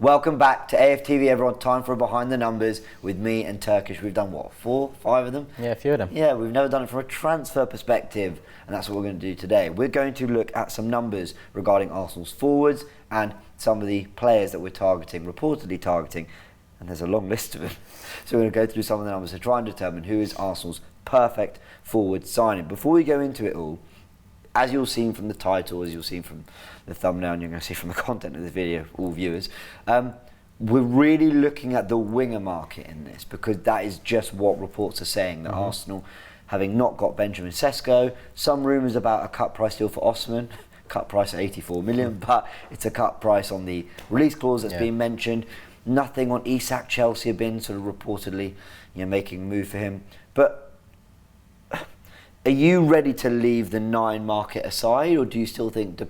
Welcome back to AFTV, everyone. Time for a Behind the Numbers with me and Turkish. We've done what, 4, 5 of them? Yeah, a few of them. Yeah, we've never done it from a transfer perspective, and that's what we're going to do today. We're going to look at some numbers regarding Arsenal's forwards and some of the players that we're targeting, reportedly targeting, and there's a long list of them. So we're going to go through some of the numbers to try and determine who is Arsenal's perfect forward signing. Before we go into it all, as you'll see from the title, as you'll see from the thumbnail, and you're going to see from the content of this video, all viewers, we're really looking at the winger market in this, because that is just what reports are saying, that Arsenal, having not got Benjamin Sesko, some rumours about a cut price deal for Osman, cut price at 84 million, but it's a cut price on the release clause that's been mentioned. Nothing on Isak. Chelsea have been sort of reportedly, making a move for him. But are you ready to leave the 9 market aside, or do you still think,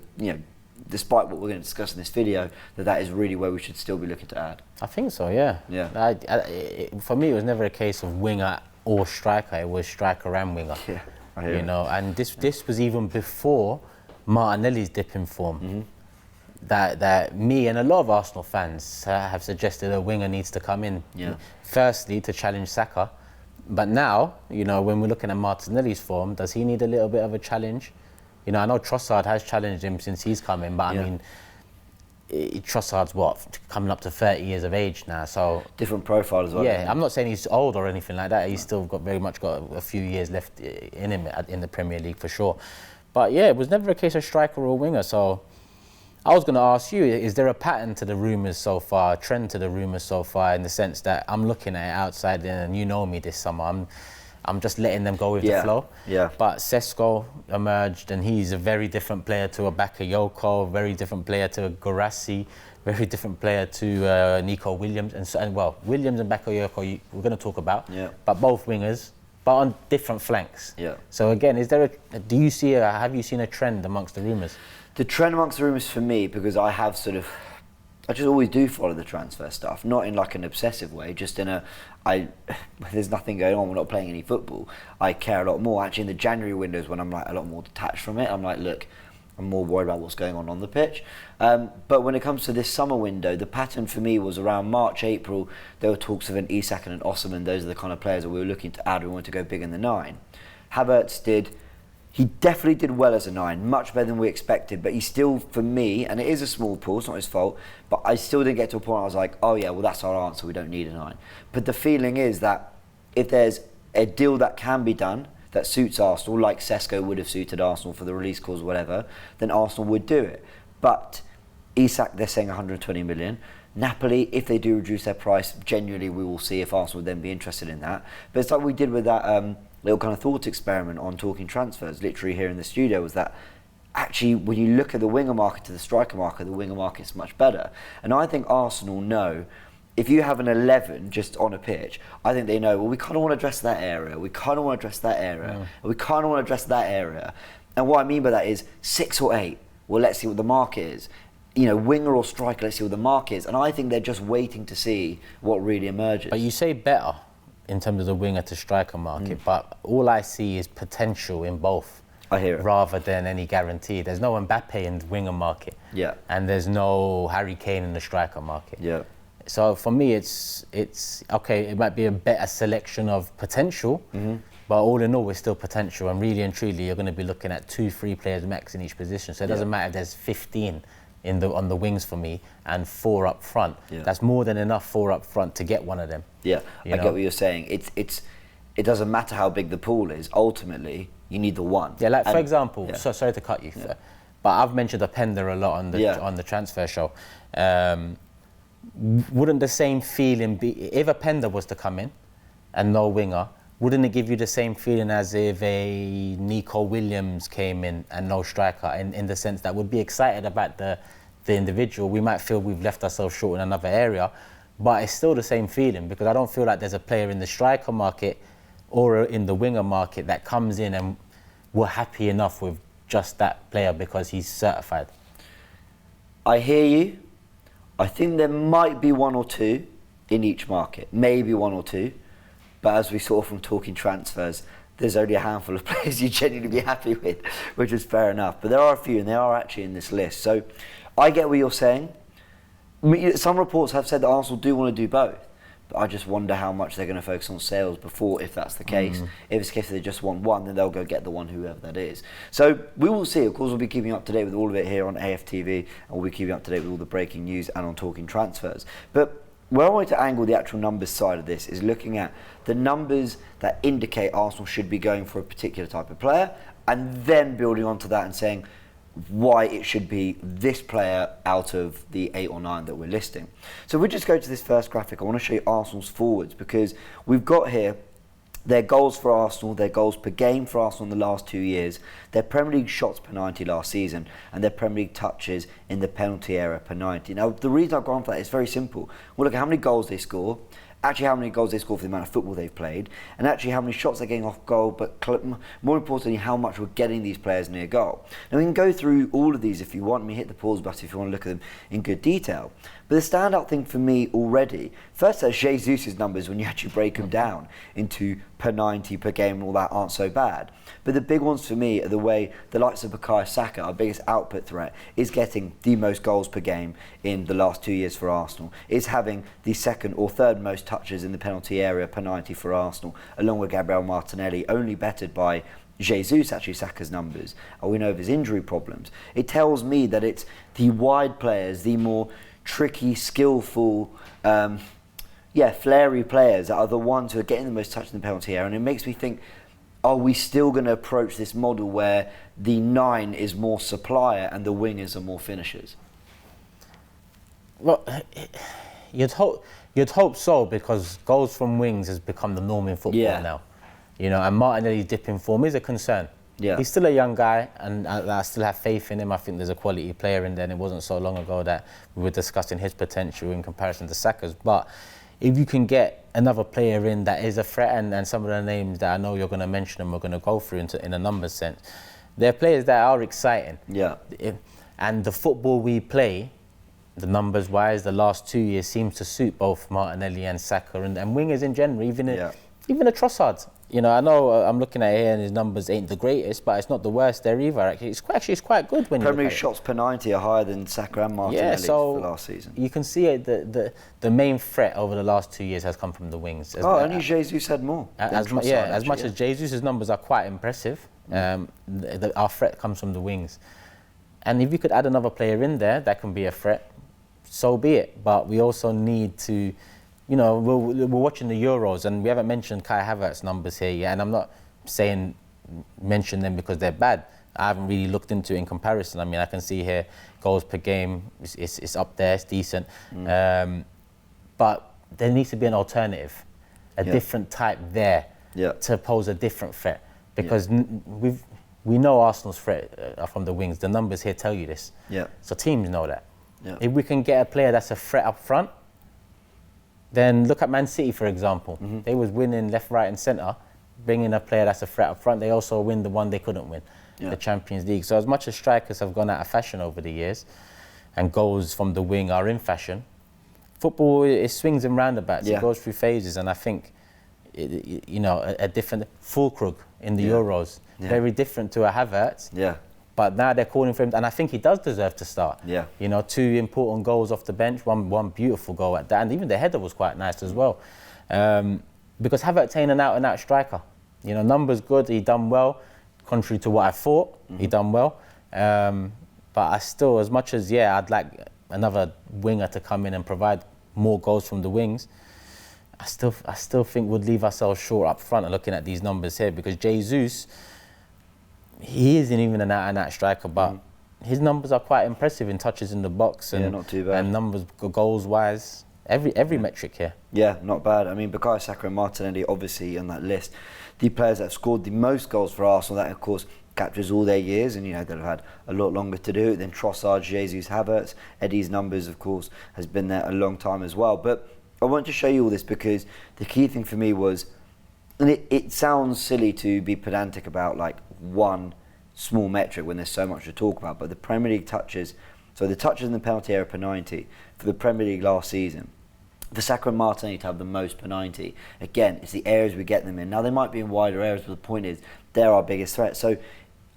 despite what we're going to discuss in this video, that is really where we should still be looking to add? I think so, yeah. For me, it was never a case of winger or striker. It was striker and winger. Yeah, I hear it. And this was even before Martinelli's dip in form. That me and a lot of Arsenal fans have suggested a winger needs to come in. Firstly, to challenge Saka. But now, when we're looking at Martinelli's form, does he need a little bit of a challenge? I know Trossard has challenged him since he's come in, but I mean, Trossard's coming up to 30 years of age now, so... Different profile as well. Yeah, I'm not saying he's old or anything like that. He's still very much got a few years left in him in the Premier League for sure. But yeah, it was never a case of striker or winger, so... I was going to ask you, is there a pattern to the rumours so far, a trend to the rumours so far, in the sense that I'm looking at it outside, and you know me this summer, I'm just letting them go with the flow. Yeah. But Sesko emerged, and he's a very different player to a Bakayoko, very different player to a Guirassy, very different player to Nico Williams, and Williams and Bakayoko we're going to talk about, but both wingers, but on different flanks. Yeah. So again, have you seen a trend amongst the rumours? The trend amongst the rumours for me, because I just always do follow the transfer stuff, not in like an obsessive way, just in there's nothing going on, we're not playing any football, I care a lot more. Actually, in the January windows, when I'm like a lot more detached from it, I'm like, look, I'm more worried about what's going on the pitch. But when it comes to this summer window, the pattern for me was around March, April, there were talks of an Isak and an Osman. Those are the kind of players that we were looking to add. We wanted to go big in the 9. Havertz he definitely did well as a 9, much better than we expected, but he still, for me, and it is a small pool, it's not his fault, but I still didn't get to a point where I was like, oh yeah, well that's our answer, we don't need a 9. But the feeling is that if there's a deal that can be done that suits Arsenal, like Sesko would have suited Arsenal for the release clause or whatever, then Arsenal would do it. But Isak, they're saying 120 million. Napoli, if they do reduce their price, genuinely we will see if Arsenal would then be interested in that. But it's like we did with that little kind of thought experiment on talking transfers, literally here in the studio, was that actually when you look at the winger market to the striker market, the winger market's much better. And I think Arsenal know, if you have an 11 just on a pitch, I think they know, well, we kind of want to address that area, we kind of want to address that area, and we kind of want to address that area. And what I mean by that is 6 or 8, well, let's see what the market is. Winger or striker, let's see what the market is. And I think they're just waiting to see what really emerges. But you say better in terms of the winger to striker market, but all I see is potential in both. I hear it. Rather than any guarantee. There's no Mbappe in the winger market. Yeah. And there's no Harry Kane in the striker market. Yeah. So for me, it's okay, it might be a better selection of potential, but all in all, it's still potential. And really and truly, you're going to be looking at 2-3 players max in each position. So it doesn't matter if there's 15 on the wings for me and 4 up front. That's more than enough 4 up front to get one of them. I get what you're saying. It doesn't matter how big the pool is. Ultimately, you need the one. Yeah, like for example, so sorry to cut you, but I've mentioned Openda a lot on the transfer show. Wouldn't the same feeling be if Openda was to come in and no winger? Wouldn't it give you the same feeling as if a Nico Williams came in and no striker, in the sense that we'd be excited about the individual? We might feel we've left ourselves short in another area, but it's still the same feeling, because I don't feel like there's a player in the striker market or in the winger market that comes in and we're happy enough with just that player because he's certified. I hear you. I think there might be 1 or 2 in each market, maybe 1 or 2. But as we saw from talking transfers, there's only a handful of players you genuinely be happy with, which is fair enough. But there are a few, and they are actually in this list. So I get what you're saying. some reports have said that Arsenal do want to do both. I just wonder how much they're going to focus on sales before, if that's the case. If it's the case they just want one, then they'll go get the one, whoever that is. So we will see. Of course, we'll be keeping you up to date with all of it here on AFTV, and we'll be keeping you up to date with all the breaking news and on Talking Transfers. But where I wanted to angle the actual numbers side of this is looking at the numbers that indicate Arsenal should be going for a particular type of player, and then building onto that and saying why it should be this player out of the 8 or 9 that we're listing. So if we just go to this first graphic, I want to show you Arsenal's forwards, because we've got here their goals for Arsenal, their goals per game for Arsenal in the last 2 years, their Premier League shots per 90 last season, and their Premier League touches in the penalty area per 90. Now, the reason I've gone for that is very simple. We'll look at how many goals they score, actually how many goals they score for the amount of football they've played, and actually how many shots they're getting off goal, but more importantly, how much we're getting these players near goal. Now, we can go through all of these if you want. Hit the pause button if you want to look at them in good detail. But the standout thing for me already, first there's Jesus' numbers when you actually break them down into per 90, per game and all that aren't so bad. But the big ones for me are the way the likes of Bukayo Saka, our biggest output threat, is getting the most goals per game in the last 2 years for Arsenal, is having the second or third most touches in the penalty area per 90 for Arsenal, along with Gabriel Martinelli, only bettered by Jesus, actually, Saka's numbers. We know of his injury problems. It tells me that it's the wide players, the more tricky, skillful, flary players that are the ones who are getting the most touch in the penalty area. And it makes me think, are we still going to approach this model where the 9 is more supplier and the wingers are more finishers? Well, you'd hope so, because goals from wings has become the norm in football now. You know, and Martinelli's dip in form is a concern. Yeah. He's still a young guy, and I still have faith in him. I think there's a quality player in there, and it wasn't so long ago that we were discussing his potential in comparison to Saka's. But if you can get another player in that is a threat, and some of the names that I know you're going to mention and we're going to go through in a numbers sense, they're players that are exciting. Yeah. And the football we play, the numbers wise, the last 2 years seems to suit both Martinelli and Saka and wingers in general, even a Trossard. You know, I know I'm looking at it here and his numbers ain't the greatest, but it's not the worst there either. Actually, it's quite good when Premier League shots per 90 are higher than Saka and Martinelli for last season. You can see it. The main threat over the last 2 years has come from the wings. Only Jesus had more. As much as Jesus' numbers are quite impressive, our threat comes from the wings. And if you could add another player in there that can be a threat, so be it. But we also need to. You know, we're watching the Euros, and we haven't mentioned Kai Havertz's numbers here yet, and I'm not saying mention them because they're bad. I haven't really looked into it in comparison. I mean, I can see here goals per game, it's up there, it's decent. But there needs to be an alternative, a different type there to pose a different threat. Because we know Arsenal's threat are from the wings. The numbers here tell you this. So teams know that. If we can get a player that's a threat up front, then look at Man City, for example. They was winning left, right and centre, bringing a player that's a threat up front. They also win the one they couldn't win, the Champions League. So as much as strikers have gone out of fashion over the years and goals from the wing are in fashion, football, it swings and roundabouts. It goes through phases, and I think, a different Fulkrug in the Euros, very different to a Havertz. But now they're calling for him, and I think he does deserve to start. You know, 2 important goals off the bench, one beautiful goal at that, and even the header was quite nice as well. Because Havertz ain't an out-and-out striker. You know, numbers good, he done well, contrary to what I thought, he done well. But I still, as much as, I'd like another winger to come in and provide more goals from the wings, I still think we'd leave ourselves short up front and looking at these numbers here, because Jesus, he isn't even an out-and-out striker, but his numbers are quite impressive in touches in the box and not too bad. And numbers goals-wise, every metric here. Yeah, not bad. I mean, Bukayo Saka and Martinelli obviously on that list, the players that have scored the most goals for Arsenal. That of course captures all their years, and they'll have had a lot longer to do it than Trossard, Jesus, Havertz. Eddie's numbers, of course, has been there a long time as well. But I want to show you all this because the key thing for me was, and it sounds silly to be pedantic about like one small metric when there's so much to talk about, but the Premier League touches, so the touches in the penalty area per 90 for the Premier League last season, for Saka and Martinelli to have the most per 90, again, it's the areas we get them in. Now they might be in wider areas, but the point is they're our biggest threat. So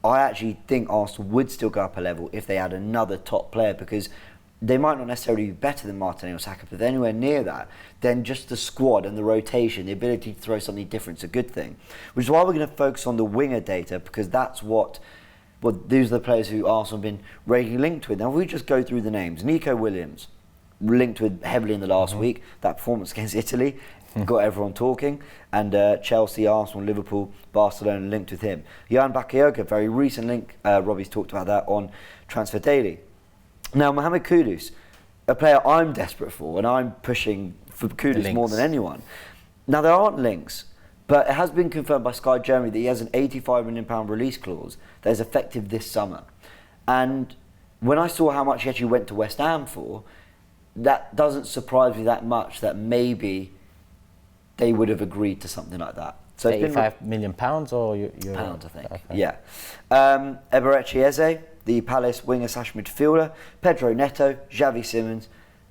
I actually think Arsenal would still go up a level if they had another top player, because they might not necessarily be better than Martinelli or Saka, but if they're anywhere near that, then just the squad and the rotation, the ability to throw something different is a good thing. Which is why we're going to focus on the winger data, because that's what these are the players who Arsenal have been regularly linked with. Now, if we just go through the names, Nico Williams, linked with heavily in the last week. That performance against Italy got everyone talking. And Chelsea, Arsenal, Liverpool, Barcelona linked with him. Jan Bakayoko, very recent link. Robbie's talked about that on Transfer Daily. Now, Mohamed Kudus, a player I'm desperate for, and I'm pushing for Kudus more than anyone. Now, there aren't links, but it has been confirmed by Sky Germany that he has an £85 million release clause that is effective this summer. And when I saw how much he actually went to West Ham for, that doesn't surprise me that much that maybe they would have agreed to something like that. So £85 million or pounds, I think. Okay. Yeah. Eberechi Eze, the Palace winger / midfielder, Pedro Neto, Xavi Simons,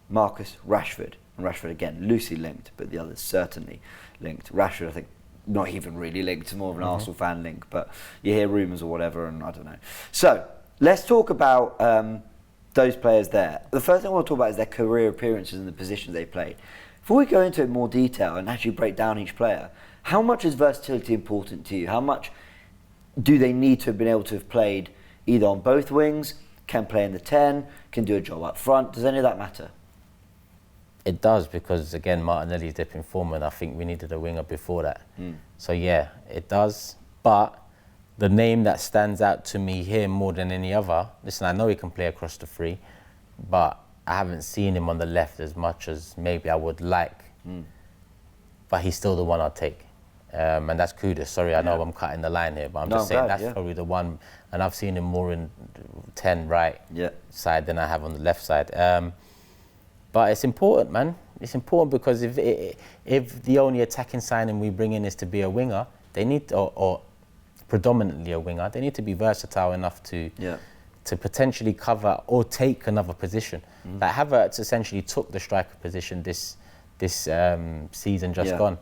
Marcus Rashford. And Rashford again loosely linked, but the others certainly linked. Rashford, I think, not even really linked, more of an Arsenal fan link, but you hear rumours or whatever, and I don't know. So let's talk about those players there. The first thing I want to talk about is their career appearances and the positions they played. Before we go into it in more detail and actually break down each player, how much is versatility important to you? How much do they need to have been able to have played either on both wings, can play in the 10, can do a job up front? Does any of that matter? It does, because again, Martinelli's dipping form, and I think we needed a winger before that. So yeah, it does. But the name that stands out to me here more than any other, listen, I know he can play across the three, but I haven't seen him on the left as much as maybe I would like. But he's still the one I'll take. And that's Kudus. Sorry, I know I'm cutting the line here, but I'm just saying that's probably the one. And I've seen him more in 10 right side than I have on the left side. But it's important, man. It's important because if the only attacking signing we bring in is to be a winger, they need, or predominantly a winger, they need to be versatile enough to potentially cover or take another position. Like Havertz essentially took the striker position this season just gone.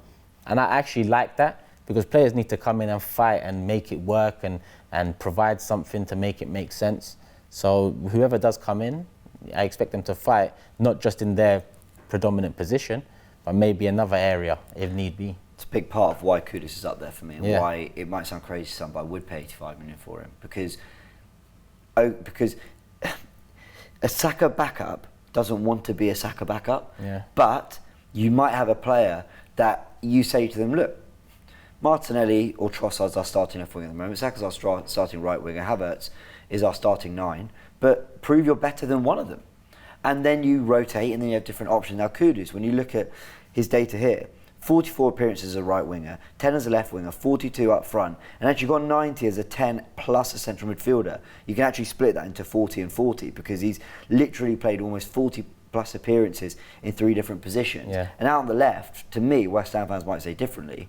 And I actually like that, because players need to come in and fight and make it work and provide something to make it make sense. So whoever does come in, I expect them to fight, not just in their predominant position, but maybe another area if need be. It's a big part of why Kudus is up there for me, and why it might sound crazy to some, but I would pay 85 million for him, because a Saka backup doesn't want to be a Saka backup, but you might have a player that you say to them, look, Martinelli or Trossard's our starting left winger at the moment, Saka's our starting right winger, Havertz is our starting 9, but prove you're better than one of them. And then you rotate, and then you have different options. Now Kudus, when you look at his data here, 44 appearances as a right winger, 10 as a left winger, 42 up front, and actually got 90 as a 10 plus a central midfielder. You can actually split that into 40 and 40, because he's literally played almost 40 plus appearances in 3 different positions. And out on the left, to me, West Ham fans might say differently,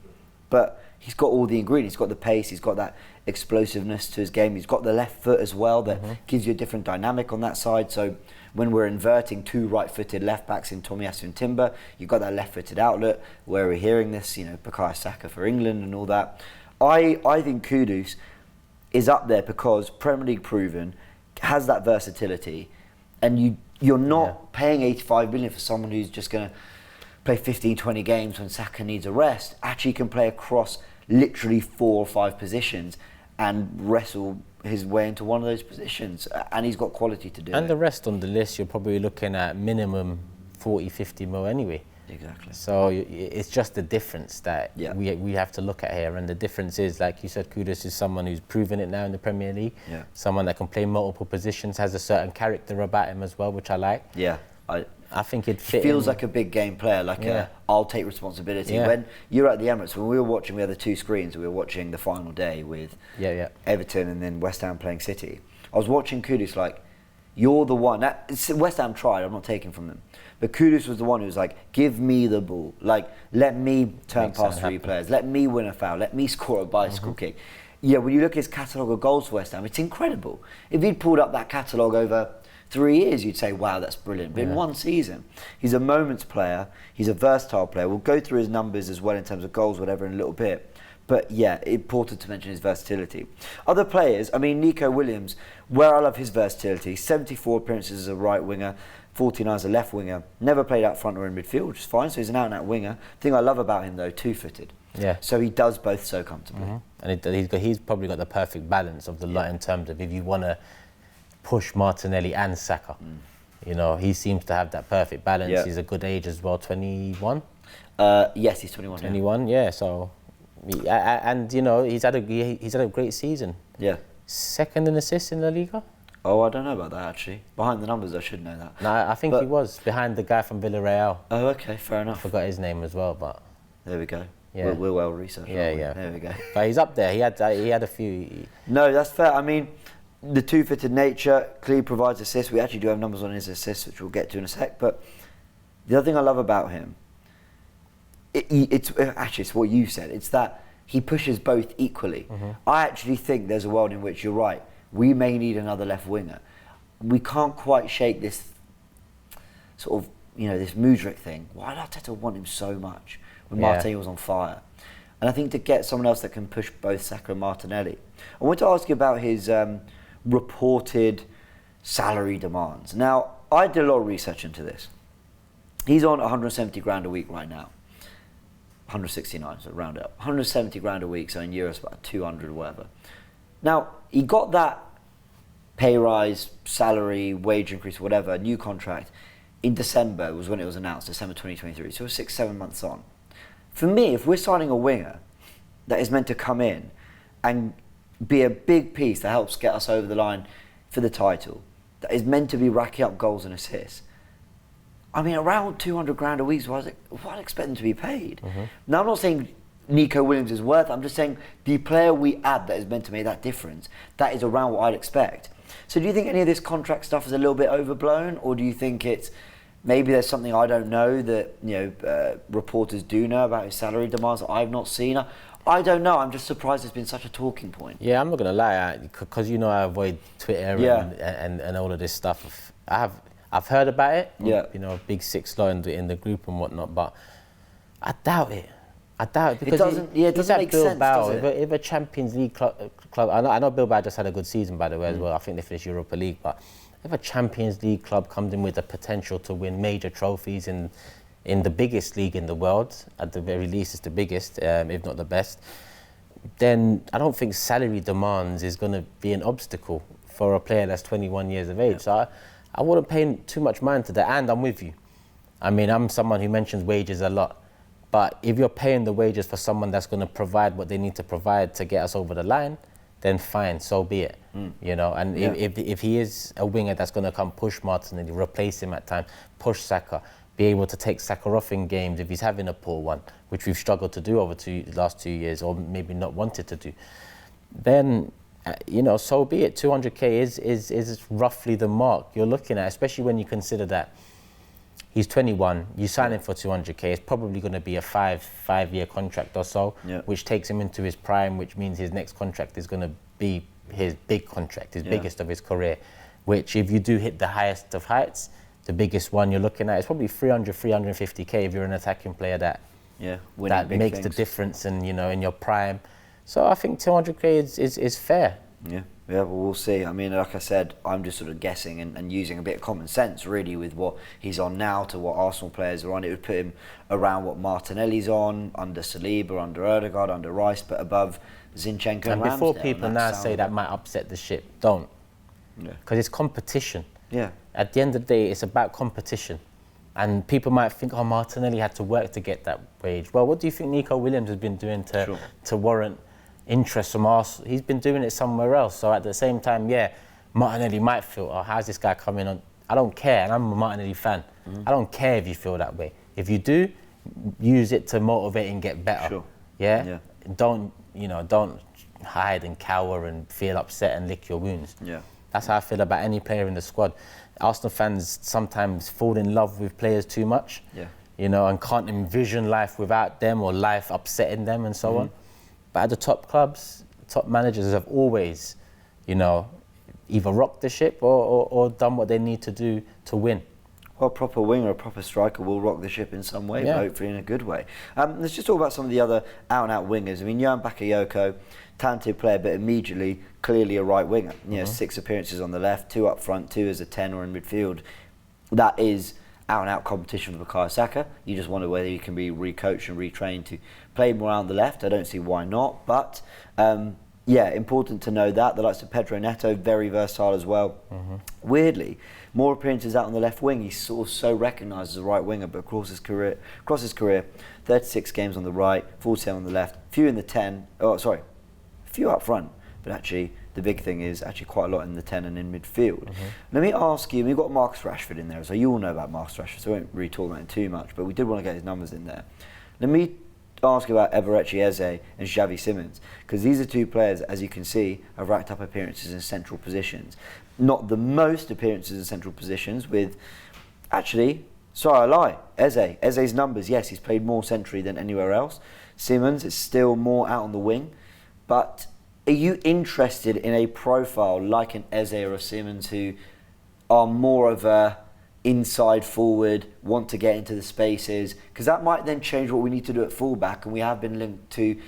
but he's got all the ingredients. He's got the pace, he's got that explosiveness to his game, he's got the left foot as well that gives you a different dynamic on that side. So when we're inverting 2 right-footed left-backs in Tomiyasu and Timber, you've got that left-footed outlet where we're hearing this, Bukayo Saka for England and all that. I think Kudus is up there because Premier League proven, has that versatility, and you're not paying 85 million for someone who's just going to play 15, 20 games when Saka needs a rest. Actually can play across literally 4 or 5 positions and wrestle his way into one of those positions, and he's got quality to do it. And the rest on the list, you're probably looking at minimum 40, 50 mil anyway. Exactly. So it's just the difference that we have to look at here, and the difference is, like you said, Kudus is someone who's proven it now in the Premier League, someone that can play multiple positions, has a certain character about him as well, which I like. I think it feels like a big game player, like I'll take responsibility. When you're at the Emirates, when we were watching, we had the 2 screens, we were watching the final day with Everton and then West Ham playing City. I was watching Kudus like, you're the one. West Ham tried, I'm not taking from them. But Kudus was the one who was like, give me the ball. Like, let me turn past 3 players. Let me win a foul. Let me score a bicycle kick. Yeah, when you look at his catalogue of goals for West Ham, it's incredible. If he'd pulled up that catalogue over 3 years, you'd say, wow, that's brilliant. But in 1 season, he's a moments player, he's a versatile player. We'll go through his numbers as well in terms of goals, whatever, in a little bit. But yeah, important to mention his versatility. Other players, I mean, Nico Williams, where I love his versatility, 74 appearances as a right winger, 49 as a left winger, never played out front or in midfield, which is fine, so he's an out-and-out winger. The thing I love about him, though, two-footed. Yeah. So he does both so comfortably. And he's probably got the perfect balance of the lot in terms of if you want to push Martinelli and Saka. You know, he seems to have that perfect balance. Yeah. He's a good age as well, 21? Yes, he's 21. 21, yeah. So, and you know, he's had a great season. Yeah. Second in assists in La Liga. Oh, I don't know about that actually. Behind the numbers, I should know that. No, I think he was behind the guy from Villarreal. Oh, okay, fair enough. I forgot his name as well, but there we go. Yeah. We're well researched. Yeah. There we go. But he's up there. He had a few. No, that's fair. I mean, the two-footed nature clearly provides assists. We actually do have numbers on his assists, which we'll get to in a sec. But the other thing I love about him, it's what you said. It's that he pushes both equally. I actually think there's a world in which you're right. We may need another left winger. We can't quite shake this sort of, this Mudryk thing. Why did Arteta want him so much when Martinelli was on fire? And I think to get someone else that can push both Saka and Martinelli. I want to ask you about his reported salary demands. Now, I did a lot of research into this. He's on 170 grand a week right now. 169, so round it up. 170 grand a week, so in euros about 200 or whatever. Now, he got that pay rise, salary, wage increase, whatever, new contract in December was when it was announced, December 2023. So it was 6-7 months on. For me, if we're signing a winger that is meant to come in and be a big piece that helps get us over the line for the title, that is meant to be racking up goals and assists, I mean, around 200 grand a week is what I'd expect them to be paid. Now, I'm not saying Nico Williams is worth it. I'm just saying the player we add that is meant to make that difference, that is around what I'd expect. So do you think any of this contract stuff is a little bit overblown, or do you think it's maybe there's something I don't know that reporters do know about his salary demands that I've not seen? I don't know. I'm just surprised it's been such a talking point. Yeah, I'm not going to lie, because I avoid Twitter and all of this stuff. I've heard about it. Yeah. Big Six law in the group and whatnot, but I doubt it. Because it doesn't make sense, does it? If a Champions League club, I know Bilbao just had a good season, by the way, as well. I think they finished Europa League, but if a Champions League club comes in with the potential to win major trophies in the biggest league in the world, at the very least it's the biggest, if not the best, then I don't think salary demands is going to be an obstacle for a player that's 21 years of age. Yeah. So I wouldn't pay too much mind to that, and I'm with you. I mean, I'm someone who mentions wages a lot, but if you're paying the wages for someone that's going to provide what they need to provide to get us over the line, then fine, so be it. And if he is a winger that's going to come push Martinelli, replace him at times, push Saka, be able to take Saka off in games if he's having a poor one, which we've struggled to do over the last 2 years, or maybe not wanted to do, then so be it. 200k is roughly the mark you're looking at, especially when you consider that he's 21. You sign him for 200k. It's probably going to be a five-year contract or so, which takes him into his prime, which means his next contract is going to be his big contract, his biggest of his career. Which, if you do hit the highest of heights, the biggest one you're looking at is probably 350k if you're an attacking player that makes the difference in your prime. So I think 200k is fair. Yeah, well, we'll see. I mean, like I said, I'm just sort of guessing and using a bit of common sense, really, with what he's on now to what Arsenal players are on. It would put him around what Martinelli's on, under Saliba, under Odegaard, under Rice, but above Zinchenko and before Ramsdale, people now say that might upset the ship, don't. Because it's competition. Yeah. At the end of the day, it's about competition. And people might think, Martinelli had to work to get that wage. Well, what do you think Nico Williams has been doing to warrant interest from Arsenal? He's been doing it somewhere else. So at the same time, Martinelli might feel, how's this guy coming on? I don't care, and I'm a Martinelli fan. I don't care if you feel that way. If you do, use it to motivate and get better. Sure. Yeah? Don't hide and cower and feel upset and lick your wounds. Yeah. That's how I feel about any player in the squad. Arsenal fans sometimes fall in love with players too much, and can't envision life without them or life upsetting them and so on. But at the top clubs, top managers have always, either rocked the ship or done what they need to do to win. well, a proper winger, a proper striker will rock the ship in some way, but hopefully in a good way. Let's just talk about some of the other out-and-out wingers. I mean, Jan Bakayoko, talented player, but immediately, clearly a right winger. 6 appearances on the left, 2 up front, 2 as a 10 or in midfield. That is out-and-out competition for Bukayo Saka. You just wonder whether he can be recoached and retrained to play more on the left. I don't see why not, but important to know that. The likes of Pedro Neto, very versatile as well. Weirdly, more appearances out on the left wing. He's sort of so recognised as a right winger, but across his career, 36 games on the right, 47 on the left, few in the 10. Few up front, but actually the big thing is actually quite a lot in the 10 and in midfield. Let me ask you, we've got Marcus Rashford in there, so you all know about Marcus Rashford, so I won't really talk about him too much, but we did want to get his numbers in there. Let me ask you about Eberechi Eze and Xavi Simons, because these are 2 players, as you can see, have racked up appearances in central positions. Not the most appearances in central positions with, actually, sorry, I lie, Eze's numbers, yes, he's played more centrally than anywhere else. Simons is still more out on the wing, but are you interested in a profile like an Eze or a Simons who are more of a inside forward, want to get into the spaces? Because that might then change what we need to do at fullback, and we have been linked to,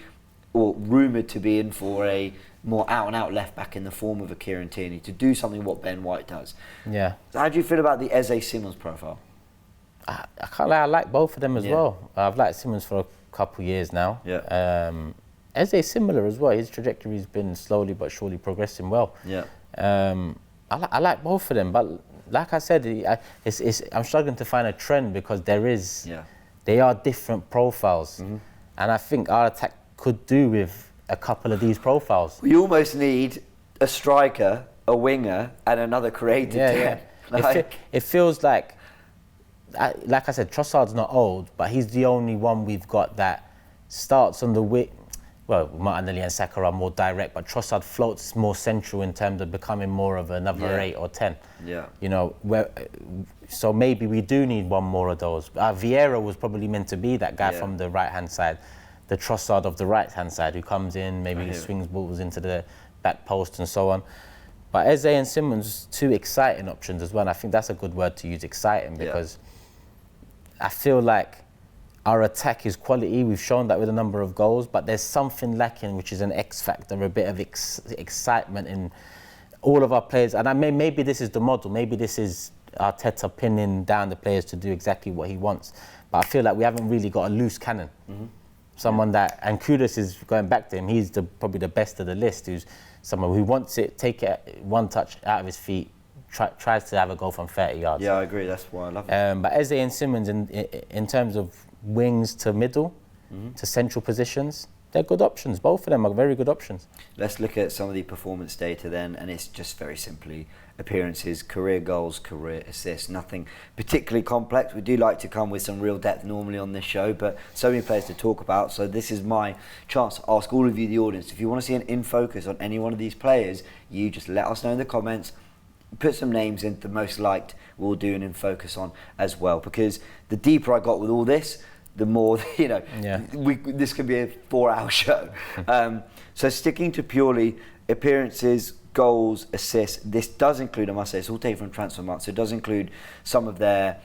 or rumoured to be in for a more out-and-out left-back in the form of a Kieran Tierney, to do something what Ben White does. Yeah. So how do you feel about the Eze-Simons profile? I can't lie, I like both of them as well. I've liked Simons for a couple of years now. Eze similar as well. His trajectory's been slowly but surely progressing well. I like both of them, but like I said, I'm struggling to find a trend because they are different profiles, and I think our attack could do with a couple of these profiles. We almost need a striker, a winger, and another creative team. It feels like I said, Trossard's not old, but he's the only one we've got that starts on the wing. Well, Martinelli and Saka are more direct, but Trossard floats more central in terms of becoming more of another 8 or 10. So maybe we do need one more of those. Vieira was probably meant to be that guy from the right-hand side, the Trossard of the right-hand side, who comes in, maybe swings balls into the back post and so on. But Eze and Simons, 2 exciting options as well, and I think that's a good word to use, exciting, because I feel like our attack is quality. We've shown that with a number of goals, but there's something lacking, which is an X factor, a bit of excitement in all of our players. And maybe this is the model. Maybe this is Arteta pinning down the players to do exactly what he wants. But I feel like we haven't really got a loose cannon. Someone that, and Kudus is going back to him, he's probably the best of the list, who's someone who wants it, take it one touch out of his feet, tries to have a goal from 30 yards. Yeah, I agree. That's why I love it. But Eze and Simons, in terms of wings to middle, to central positions, they're good options. Both of them are very good options. Let's look at some of the performance data then, and it's just very simply appearances, career goals, career assists, nothing particularly complex. We do like to come with some real depth normally on this show, but so many players to talk about, so this is my chance to ask all of you, the audience, if you want to see an in focus on any one of these players, you just let us know in the comments. Put some names in, the most liked we'll do an in focus on as well, because the deeper I got with all this, the more, this could be a 4-hour show. So sticking to purely appearances, goals, assists, this does include, I must say, it's all taken from Transfermarkt, so it does include some of their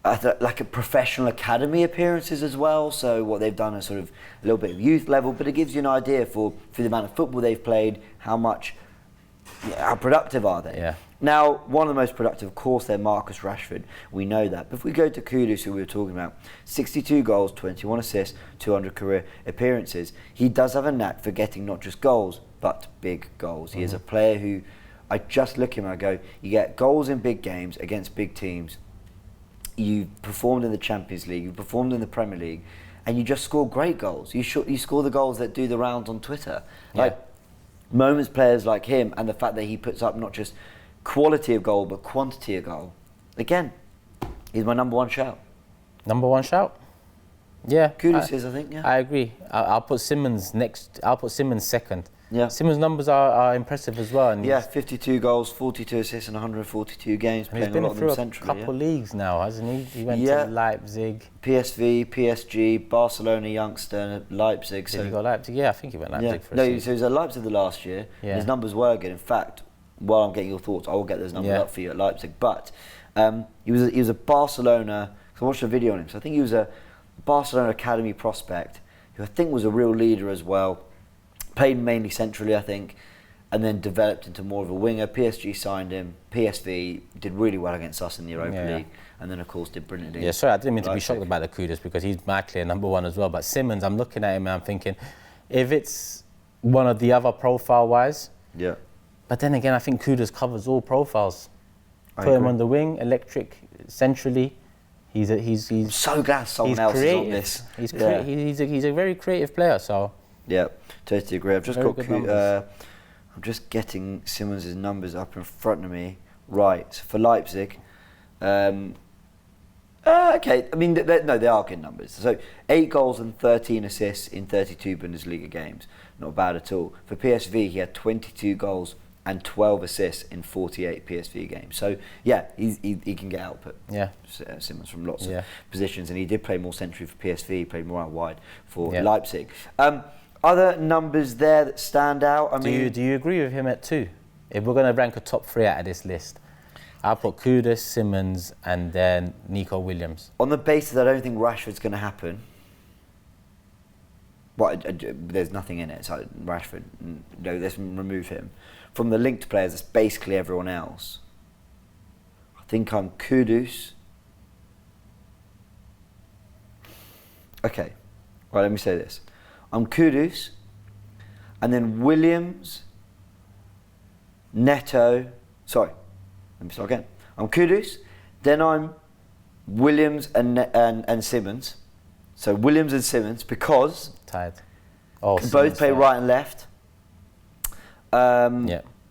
like a professional academy appearances as well, so what they've done is sort of a little bit of youth level, but it gives you an idea for the amount of football they've played, how productive are they. Now, one of the most productive, of course, they're Marcus Rashford. We know that. But if we go to Kudus, who we were talking about, 62 goals, 21 assists, 200 career appearances. He does have a knack for getting not just goals, but big goals. He is a player who, I just look at him and I go, you get goals in big games against big teams. You performed in the Champions League, you performed in the Premier League, and you just score great goals. You score the goals that do the rounds on Twitter. Moments players like him, and the fact that he puts up not just quality of goal, but quantity of goal. Again, he's my number 1 shout. Number 1 shout? Yeah. Kudus is, I think, I agree. I'll put Simons next. I'll put Simons second. Simons' numbers are impressive as well. And 52 goals, 42 assists in 142 games, playing a lot of them centrally. He's been through a couple leagues now, hasn't he? He went to Leipzig. PSV, PSG, Barcelona youngster, Leipzig. Did he go Leipzig? Yeah, I think he went Leipzig for a season. So he was at Leipzig the last year. His numbers were good. In fact, while I'm getting your thoughts, I will get those numbers up for you at Leipzig. But he was a Barcelona. Cause I watched a video on him. So I think he was a Barcelona academy prospect who I think was a real leader as well. Played mainly centrally, I think, and then developed into more of a winger. PSG signed him. PSV did really well against us in the Europa League, and then of course did brilliantly. Yeah, sorry, I didn't mean to be shocked about the Kudus because he's my clear number one as well. But Simmons, I'm looking at him and I'm thinking, if it's one of the other profile-wise, but then again, I think Kudus covers all profiles. Put him on the wing, electric, centrally. I'm so glad someone else is on this. He's a very creative player. So yeah, totally agree. I've just got. I'm just getting Simmons' numbers up in front of me. Right, so for Leipzig, okay. I mean, they are good numbers. So 8 goals and 13 assists in 32 Bundesliga games. Not bad at all. For PSV, he had 22 goals and 12 assists in 48 PSV games. So yeah, he can get output. Yeah, Simmons from lots of positions, and he did play more centrally for PSV. He played more out wide for Leipzig. Other numbers there that stand out. Do you agree with him at 2? If we're going to rank a top 3 out of this list, I'll put Kudus, Simmons, and then Nico Williams. On the basis I don't think Rashford's going to happen. Well, there's nothing in it. So Rashford, no, let's remove him. From the linked players, it's basically everyone else. I think I'm Kudus. Okay, right, let me say this. I'm Kudus, and then Williams, Neto, sorry, let me start again. I'm Kudus, then I'm Williams and Simmons. So Williams and Simmons, because tied. Can both play right and left.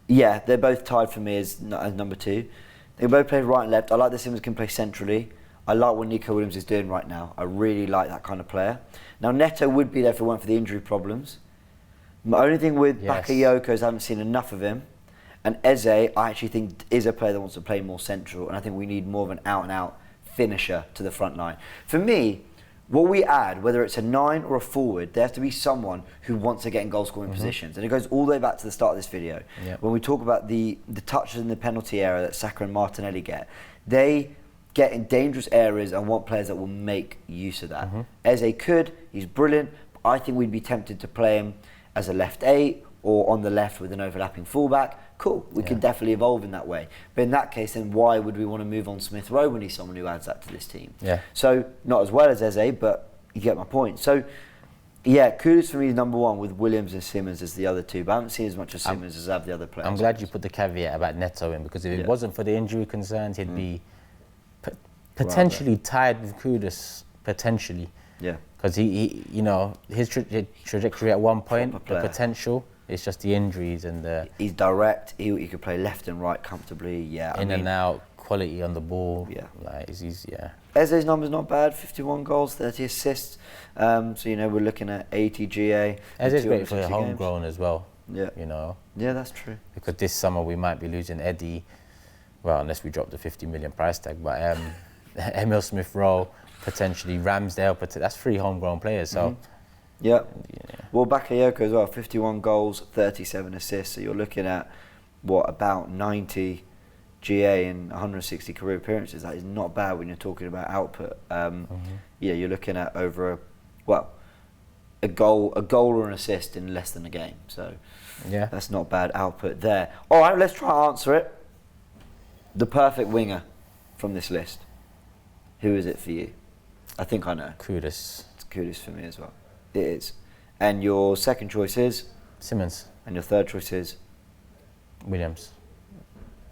Yeah, they're both tied for me as number 2. They both play right and left. I like that Simmons can play centrally. I like what Nico Williams is doing right now. I really like that kind of player. Now Neto would be there if it weren't for the injury problems. My only thing with Bakayoko is I haven't seen enough of him. And Eze, I actually think is a player that wants to play more central, and I think we need more of an out-and-out finisher to the front line. For me, what we add, whether it's a 9 or a forward, there has to be someone who wants to get in goal-scoring positions. And it goes all the way back to the start of this video. When we talk about the touches in the penalty area that Saka and Martinelli get, they get in dangerous areas and want players that will make use of that. Eze could, he's brilliant. I think we'd be tempted to play him as a left 8 or on the left with an overlapping fullback. Cool, we could definitely evolve in that way. But in that case, then why would we want to move on Smith Rowe when he's someone who adds that to this team? So, not as well as Eze, but you get my point. So, yeah, Kudus for me is number 1 with Williams and Simmons as the other 2. But I haven't seen as much of Simmons as I have the other players. I'm glad you put the caveat about Neto in, because if it wasn't for the injury concerns, he'd be potentially tied with Kudus, potentially. Yeah. Because he you know, his trajectory at one point, the potential. It's just the injuries and the... He's direct. He could play left and right comfortably. Yeah. In and out, quality on the ball. Yeah. Like he's Eze's number's not bad. 51 goals, 30 assists. So you know we're looking at 80 GA. Eze's great for homegrown as well. Yeah. You know. Yeah, that's true. Because this summer we might be losing Eddie. Well, unless we drop the 50 million price tag, but Emil Smith Rowe, potentially Ramsdale. But that's 3 homegrown players. So. Yeah. Well, Bakayoko as well, 51 goals, 37 assists. So you're looking at, about 90 GA in 160 career appearances. That is not bad when you're talking about output. Yeah, you're looking at over a goal or an assist in less than a game. So yeah, that's not bad output there. All right, let's try and answer it. The perfect winger from this list. Who is it for you? I think I know. Kudus. It's Kudus for me as well. It is. And your second choice is? Simmons. And your third choice is? Williams.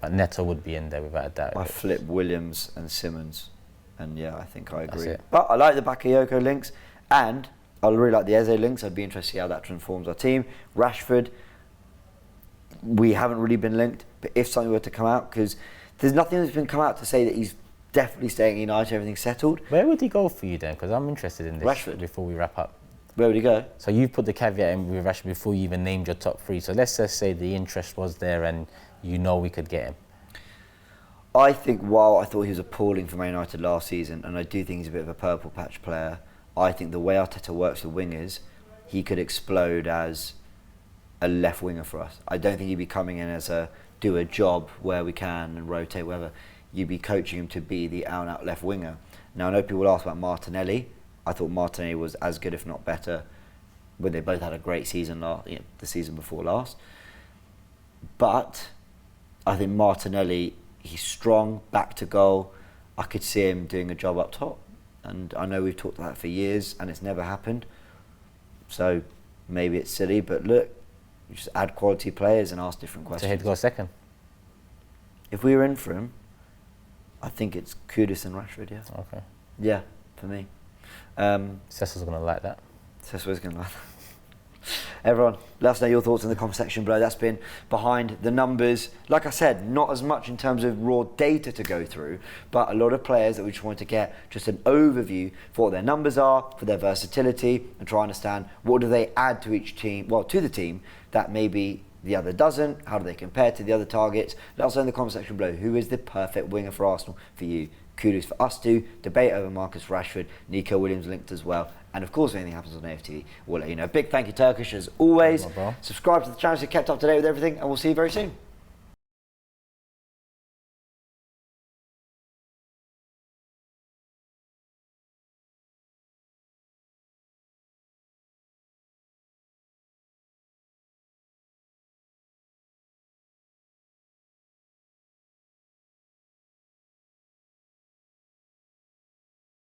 But Neto would be in there without a doubt. I flip Williams and Simmons. And yeah, I think I agree. But I like the Bakayoko links. And I really like the Eze links. I'd be interested to see how that transforms our team. Rashford, we haven't really been linked. But if something were to come out, because there's nothing that's been come out to say that he's definitely staying at United, everything's settled. Where would he go for you then? Because I'm interested in this. Rashford. Before we wrap up. Where would he go? So you put the caveat in with Rashford before you even named your top 3. So let's just say the interest was there and you know we could get him. I think while I thought he was appalling for Man United last season, and I do think he's a bit of a purple patch player, I think the way Arteta works with wingers, he could explode as a left winger for us. I don't think he'd be coming in as a do a job where we can and rotate, whatever, you'd be coaching him to be the out-and-out left winger. Now, I know people ask about Martinelli. I thought Martinelli was as good, if not better, when they both had a great season the season before last. But I think Martinelli, he's strong, back to goal. I could see him doing a job up top. And I know we've talked about that for years and it's never happened. So maybe it's silly, but look, you just add quality players and ask different questions. So he'd go second? If we were in for him, I think it's Kudus and Rashford, yeah. Okay. Yeah, for me. Cecil's going to like that. Cecil's going to like that. Everyone, let us know your thoughts in the comment section below. That's been Behind the Numbers. Like I said, not as much in terms of raw data to go through, but a lot of players that we just wanted to get just an overview for what their numbers are, for their versatility, and try and understand what do they add to each team, well, to the team that maybe the other doesn't. How do they compare to the other targets? Let us know in the comment section below who is the perfect winger for Arsenal for you. Kudos for us to debate over Marcus Rashford, Nico Williams linked as well. And of course, if anything happens on AFTV, we'll let you know. Big thank you, Turkish, as always. Subscribe to the channel so you're kept up to date with everything, and we'll see you very soon.